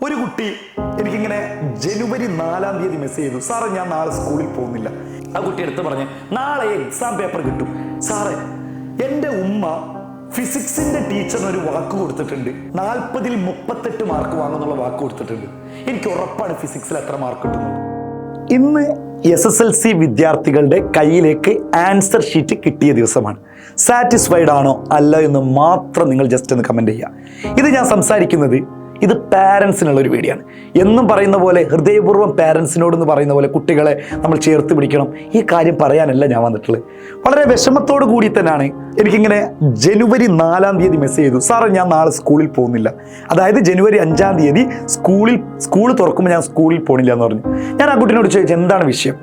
ഒരു കുട്ടി എനിക്കിങ്ങനെ ജനുവരി 4-ാം തീയതി മെസ്സേജ് ചെയ്തു, സാറേ ഞാൻ നാളെ സ്കൂളിൽ പോകുന്നില്ല. ആ കുട്ടി എടുത്ത് പറഞ്ഞ് നാളെ എക്സാം പേപ്പർ കിട്ടും സാറേ. എൻ്റെ ഉമ്മ ഫിസിക്സിന്റെ ടീച്ചറിന് ഒരു വാക്ക് കൊടുത്തിട്ടുണ്ട്, 40-ൽ 38 മാർക്ക് വാങ്ങുന്നുള്ള വാക്ക് കൊടുത്തിട്ടുണ്ട്. എനിക്ക് ഉറപ്പാണ് ഫിസിക്സിൽ എത്ര മാർക്ക് കിട്ടുന്നത്. ഇന്ന് SSLC വിദ്യാർത്ഥികളുടെ കയ്യിലേക്ക് ആൻസർ ഷീറ്റ് കിട്ടിയ ദിവസമാണ്. സാറ്റിസ്ഫൈഡ് ആണോ അല്ല എന്ന് മാത്രം നിങ്ങൾ ജസ്റ്റ് ഒന്ന് കമന്റ് ചെയ്യുക. ഇത് ഞാൻ സംസാരിക്കുന്നത് ഇത് പാരൻസിനുള്ള ഒരു വീഡിയോ ആണ്. എന്നും പറയുന്ന പോലെ ഹൃദയപൂർവ്വം പാരൻസിനോടെന്ന് പറയുന്ന പോലെ കുട്ടികളെ നമ്മൾ ചേർത്ത് പിടിക്കണം. ഈ കാര്യം പറയാനല്ല ഞാൻ വന്നിട്ടുള്ളത്. വളരെ വിഷമത്തോടു കൂടി തന്നെയാണ് എനിക്കിങ്ങനെ ജനുവരി 4-ാം തീയതി മെസ്സേജ് ചെയ്തു, സാറേ ഞാൻ നാളെ സ്കൂളിൽ പോകുന്നില്ല. അതായത് ജനുവരി 5-ാം തീയതി സ്കൂൾ തുറക്കുമ്പോൾ ഞാൻ സ്കൂളിൽ പോകണില്ല എന്ന് പറഞ്ഞു. ഞാൻ ആ കുട്ടീനോട് ചോദിച്ചു എന്താണ് വിഷയം.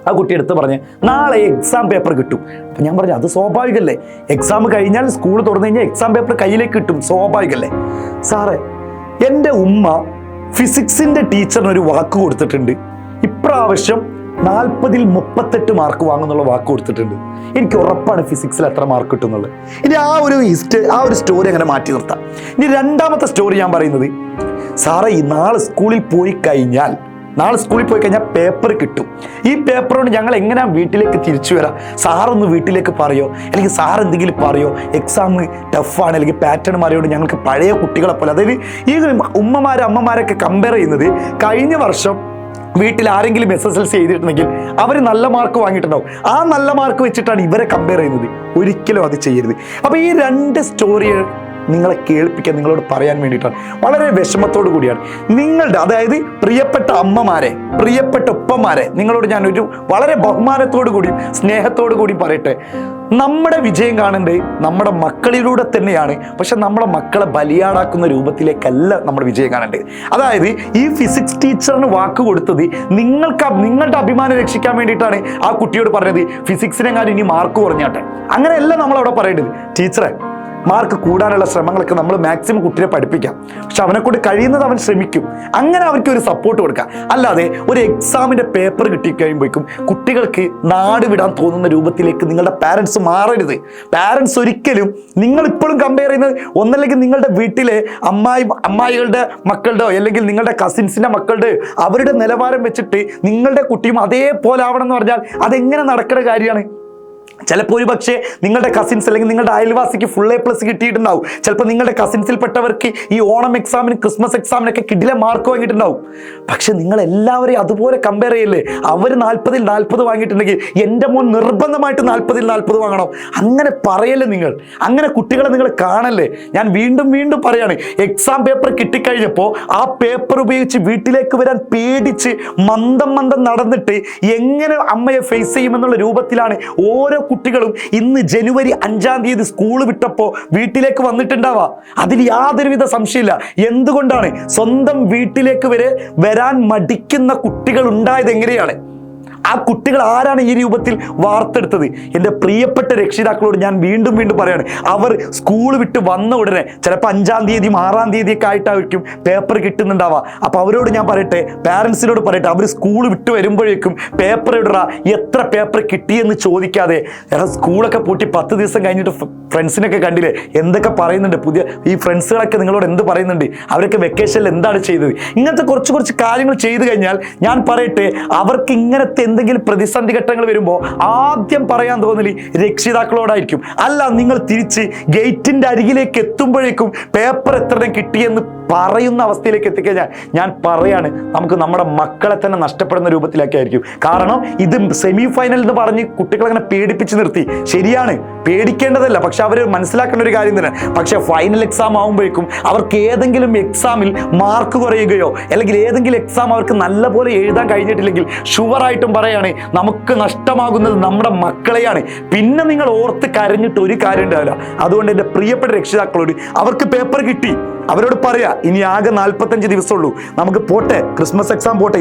ആ കുട്ടി എടുത്ത് പറഞ്ഞ് നാളെ എക്സാം പേപ്പർ കിട്ടും. അപ്പം ഞാൻ പറഞ്ഞു അത് സ്വാഭാവികമല്ലേ, എക്സാം കഴിഞ്ഞാൽ സ്കൂൾ തുറന്നു കഴിഞ്ഞാൽ എക്സാം പേപ്പർ കയ്യിലേക്ക് കിട്ടും, സ്വാഭാവികമല്ലേ. സാറേ എൻ്റെ ഉമ്മ ഫിസിക്സിന്റെ ടീച്ചറിന് ഒരു വാക്ക് കൊടുത്തിട്ടുണ്ട്, ഇപ്രാവശ്യം 40-ൽ 38 മാർക്ക് വാങ്ങുന്നുള്ള വാക്ക് കൊടുത്തിട്ടുണ്ട്. എനിക്ക് ഉറപ്പാണ് ഫിസിക്സിൽ എത്ര മാർക്ക് കിട്ടുന്നുള്ളത്. ഇനി ആ ഒരു സ്റ്റോറി അങ്ങനെ മാറ്റി നിർത്താം. ഇനി രണ്ടാമത്തെ സ്റ്റോറി ഞാൻ പറയുന്നത്, സാറേ ഈ നാളെ സ്കൂളിൽ പോയി കഴിഞ്ഞാൽ പേപ്പർ കിട്ടും. ഈ പേപ്പർ കൊണ്ട് ഞങ്ങൾ എങ്ങനെയാണ് വീട്ടിലേക്ക് തിരിച്ചു വരാം, സാറൊന്ന് വീട്ടിലേക്ക് പറയോ, അല്ലെങ്കിൽ സാർ എന്തെങ്കിലും പറയോ, എക്സാം ടഫാണ് അല്ലെങ്കിൽ പാറ്റേൺ മാറിയോണ്ട് ഞങ്ങൾക്ക് പഴയ കുട്ടികളെ പോലെ. അതായത് ഈ അമ്മമാരൊക്കെ കമ്പയർ ചെയ്യുന്നത് കഴിഞ്ഞ വർഷം വീട്ടിൽ ആരെങ്കിലും SSLC എഴുതിയിട്ടുണ്ടെങ്കിൽ അവർ നല്ല മാർക്ക് വാങ്ങിയിട്ടുണ്ടാവും. ആ നല്ല മാർക്ക് വെച്ചിട്ടാണ് ഇവരെ കമ്പയർ ചെയ്യുന്നത്. ഒരിക്കലും അത് ചെയ്യരുത്. അപ്പോൾ ഈ രണ്ട് സ്റ്റോറി നിങ്ങളെ കേൾപ്പിക്കാൻ, നിങ്ങളോട് പറയാൻ വേണ്ടിയിട്ടാണ്. വളരെ വിഷമത്തോടു കൂടിയാണ് നിങ്ങളുടെ, അതായത് പ്രിയപ്പെട്ട അമ്മമാരെ, പ്രിയപ്പെട്ട ഉപ്പമാരെ, നിങ്ങളോട് ഞാൻ ഒരു വളരെ ബഹുമാനത്തോടു കൂടിയും സ്നേഹത്തോടു കൂടിയും പറയട്ടെ, നമ്മുടെ വിജയം കാണേണ്ടത് നമ്മുടെ മക്കളിലൂടെ തന്നെയാണ്. പക്ഷെ നമ്മുടെ മക്കളെ ബലിയാടാക്കുന്ന രൂപത്തിലേക്കല്ല നമ്മുടെ വിജയം കാണേണ്ടത്. അതായത് ഈ ഫിസിക്സ് ടീച്ചറിന് വാക്ക് കൊടുത്തത് നിങ്ങളുടെ അഭിമാനം രക്ഷിക്കാൻ വേണ്ടിയിട്ടാണ് ആ കുട്ടിയോട് പറഞ്ഞത് ഫിസിക്സിനെങ്ങാനും ഇനി മാർക്ക് കുറഞ്ഞാട്ടെ. അങ്ങനെയല്ല നമ്മളവിടെ പറയേണ്ടത്. ടീച്ചറെ മാർക്ക് കൂടാനുള്ള ശ്രമങ്ങളൊക്കെ നമ്മൾ മാക്സിമം കുട്ടിയെ പഠിപ്പിക്കാം, പക്ഷെ അവനെ കൊണ്ട് കഴിയുന്നത് അവൻ ശ്രമിക്കും. അങ്ങനെ അവർക്ക് ഒരു സപ്പോർട്ട് കൊടുക്കാം. അല്ലാതെ ഒരു എക്സാമിന്റെ പേപ്പർ കിട്ടിക്കഴിയുമ്പോഴേക്കും കുട്ടികൾക്ക് നാട് വിടാൻ തോന്നുന്ന രൂപത്തിലേക്ക് നിങ്ങളുടെ പാരൻസ് മാറരുത്. പാരൻസ് ഒരിക്കലും, നിങ്ങൾ ഇപ്പോഴും കമ്പയർ ചെയ്യുന്നത് ഒന്നല്ലെങ്കിൽ നിങ്ങളുടെ വീട്ടിലെ അമ്മായികളുടെ മക്കളുടെ അല്ലെങ്കിൽ നിങ്ങളുടെ കസിൻസിന്റെ മക്കളുടെ അവരുടെ നിലവാരം വെച്ചിട്ട് നിങ്ങളുടെ കുട്ടിയും അതേപോലെ ആവണം എന്ന് പറഞ്ഞാൽ അതെങ്ങനെ നടക്കുന്ന കാര്യമാണ്. ചിലപ്പോൾ ഒരു പക്ഷേ നിങ്ങളുടെ കസിൻസ് അല്ലെങ്കിൽ നിങ്ങളുടെ അയൽവാസിക്ക് ഫുൾ A+ കിട്ടിയിട്ടുണ്ടാവും. ചിലപ്പോൾ നിങ്ങളുടെ കസിൻസിൽപ്പെട്ടവർക്ക് ഈ ഓണം എക്സാമിന് ക്രിസ്മസ് എക്സാമിനൊക്കെ കിടില മാർക്ക് വാങ്ങിയിട്ടുണ്ടാവും. പക്ഷെ നിങ്ങൾ എല്ലാവരെയും അതുപോലെ കമ്പയർ ചെയ്യല്ലേ. അവർ 40-ൽ 40 വാങ്ങിയിട്ടുണ്ടെങ്കിൽ എൻ്റെ മോൻ നിർബന്ധമായിട്ട് 40-ൽ 40 വാങ്ങണം, അങ്ങനെ പറയല്ലേ നിങ്ങൾ. അങ്ങനെ കുട്ടികളെ നിങ്ങൾ കാണല്ലേ. ഞാൻ വീണ്ടും പറയാണ്, എക്സാം പേപ്പർ കിട്ടിക്കഴിഞ്ഞപ്പോൾ ആ പേപ്പർ ഉപയോഗിച്ച് വീട്ടിലേക്ക് വരാൻ പേടിച്ച് മന്ദം നടന്നിട്ട് എങ്ങനെ അമ്മയെ ഫേസ് ചെയ്യുമെന്നുള്ള രൂപത്തിലാണ് ഓരോ കുട്ടികളും ഇന്ന് ജനുവരി 5-ാം തീയതി സ്കൂൾ വിട്ടപ്പോൾ വീട്ടിലേക്ക് വന്നിട്ടുണ്ടാവാ. അതിൽ യാതൊരുവിധ സംശയമില്ല. എന്തുകൊണ്ടാണ് സ്വന്തം വീട്ടിലേക്ക് വരാൻ മടിക്കുന്ന കുട്ടികൾ ഉണ്ടായത്? എങ്ങനെയാണ്? ആ കുട്ടികൾ ആരാണ് ഈ രൂപത്തിൽ വാർത്തെടുത്തത്? എൻ്റെ പ്രിയപ്പെട്ട രക്ഷിതാക്കളോട് ഞാൻ വീണ്ടും പറയാണ്, അവർ സ്കൂൾ വിട്ട് വന്ന ഉടനെ ചിലപ്പോൾ 5-ാം തീയതിയും 6-ാം തീയതിയൊക്കെ ആയിട്ടായിരിക്കും പേപ്പർ കിട്ടുന്നുണ്ടാവുക. അപ്പോൾ അവരോട് ഞാൻ പറയട്ടെ, പാരൻസിനോട് പറയട്ടെ, അവർ സ്കൂൾ വിട്ട് വരുമ്പോഴേക്കും പേപ്പർ ഇടുക, എത്ര പേപ്പർ കിട്ടിയെന്ന് ചോദിക്കാതെ. സ്കൂളൊക്കെ പൂട്ടി 10 ദിവസം കഴിഞ്ഞിട്ട് ഫ്രണ്ട്സിനൊക്കെ കണ്ടില്ലേ എന്തൊക്കെ പറയുന്നുണ്ട്. പുതിയ ഈ ഫ്രണ്ട്സുകളൊക്കെ നിങ്ങളോട് എന്ത് പറയുന്നുണ്ട്, അവരൊക്കെ വെക്കേഷനിൽ എന്താണ് ചെയ്തത്. ഇങ്ങനത്തെ കുറച്ച് കാര്യങ്ങൾ ചെയ്തു കഴിഞ്ഞാൽ ഞാൻ പറയട്ടെ, അവർക്ക് ഇങ്ങനത്തെ എന്തെങ്കിലും പ്രതിസന്ധി ഘട്ടങ്ങൾ വരുമ്പോൾ ആദ്യം പറയാൻ തോന്നല് രക്ഷിതാക്കളോടായിരിക്കും. അല്ല, നിങ്ങൾ തിരിച്ച് ഗേറ്റിന്റെ അരികിലേക്ക് എത്തുമ്പോഴേക്കും പേപ്പർ എത്ര കിട്ടിയെന്ന് പറയുന്ന അവസ്ഥയിലേക്ക് എത്തിക്കഴിഞ്ഞാൽ ഞാൻ പറയാണ്, നമുക്ക് നമ്മുടെ മക്കളെ തന്നെ നഷ്ടപ്പെടുന്ന രൂപത്തിലൊക്കെ ആയിരിക്കും. കാരണം ഇത് സെമി ഫൈനൽ എന്ന് പറഞ്ഞ് കുട്ടികളെ അങ്ങനെ പേടിപ്പിച്ച് നിർത്തി. ശരിയാണ്, പേടിക്കേണ്ടതല്ല, പക്ഷെ അവർ മനസ്സിലാക്കേണ്ട ഒരു കാര്യം തന്നെ. പക്ഷെ ഫൈനൽ എക്സാം ആകുമ്പോഴേക്കും അവർക്ക് ഏതെങ്കിലും എക്സാമിൽ മാർക്ക് കുറയുകയോ അല്ലെങ്കിൽ ഏതെങ്കിലും എക്സാം അവർക്ക് നല്ലപോലെ എഴുതാൻ കഴിഞ്ഞിട്ടില്ലെങ്കിൽ ഷുവറായിട്ടും പറയാണ്, നമുക്ക് നഷ്ടമാകുന്നത് നമ്മുടെ മക്കളെയാണ്. പിന്നെ നിങ്ങൾ ഓർത്ത് കരഞ്ഞിട്ട് ഒരു കാര്യം ഉണ്ടാവില്ല. അതുകൊണ്ട് എൻ്റെ പ്രിയപ്പെട്ട രക്ഷിതാക്കളോട്, അവർക്ക് പേപ്പർ കിട്ടി, അവരോട് പറയാ, ഇനി ആകെ 45 ദിവസമുള്ളൂ, നമുക്ക് പോട്ടെ, ക്രിസ്മസ് എക്സാം പോട്ടെ.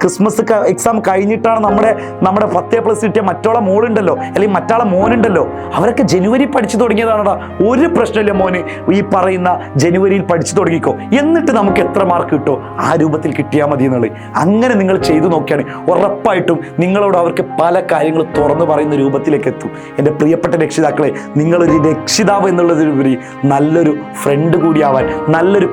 ക്രിസ്മസ് എക്സാം കഴിഞ്ഞിട്ടാണ് നമ്മുടെ 10A+ കിട്ടിയ മറ്റോളെ മോളുണ്ടല്ലോ അല്ലെങ്കിൽ മറ്റാളെ മോനുണ്ടല്ലോ, അവരൊക്കെ ജനുവരി പഠിച്ചു തുടങ്ങിയതാണടാ. ഒരു പ്രശ്നമില്ല മോന്, ഈ പറയുന്ന ജനുവരിയിൽ പഠിച്ചു തുടങ്ങിക്കോ, എന്നിട്ട് നമുക്ക് എത്ര മാർക്ക് കിട്ടോ ആ രൂപത്തിൽ കിട്ടിയാൽ മതി എന്നുള്ളത്. അങ്ങനെ നിങ്ങൾ ചെയ്തു നോക്കിയാണ് ഉറപ്പായിട്ടും നിങ്ങളോട് അവർക്ക് പല കാര്യങ്ങൾ തുറന്നു പറയുന്ന രൂപത്തിലേക്ക് എത്തും. എൻ്റെ പ്രിയപ്പെട്ട രക്ഷിതാക്കളെ, നിങ്ങളൊരു രക്ഷിതാവ് എന്നുള്ളതിലുപരി നല്ലൊരു ഫ്രണ്ട് കൂടിയാവാൻ നല്ലൊരു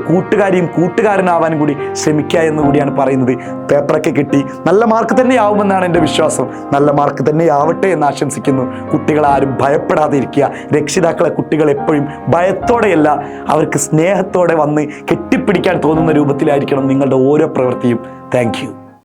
കൂട്ടുകാരനാവാനും കൂടി ശ്രമിക്കുക എന്ന് കൂടിയാണ് പറയുന്നത്. പേപ്പറൊക്കെ കിട്ടി, നല്ല മാർക്ക് തന്നെ ആവുമെന്നാണ് എൻ്റെ വിശ്വാസം. നല്ല മാർക്ക് തന്നെ ആവട്ടെ എന്ന് ആശംസിക്കുന്നു. കുട്ടികളാരും ഭയപ്പെടാതെ ഇരിക്കുക. രക്ഷിതാക്കളെ കുട്ടികൾ എപ്പോഴും ഭയത്തോടെയല്ല, അവർക്ക് സ്നേഹത്തോടെ വന്ന് കെട്ടിപ്പിടിക്കാൻ തോന്നുന്ന രൂപത്തിലായിരിക്കണം നിങ്ങളുടെ ഓരോ പ്രവൃത്തിയും. Thank you.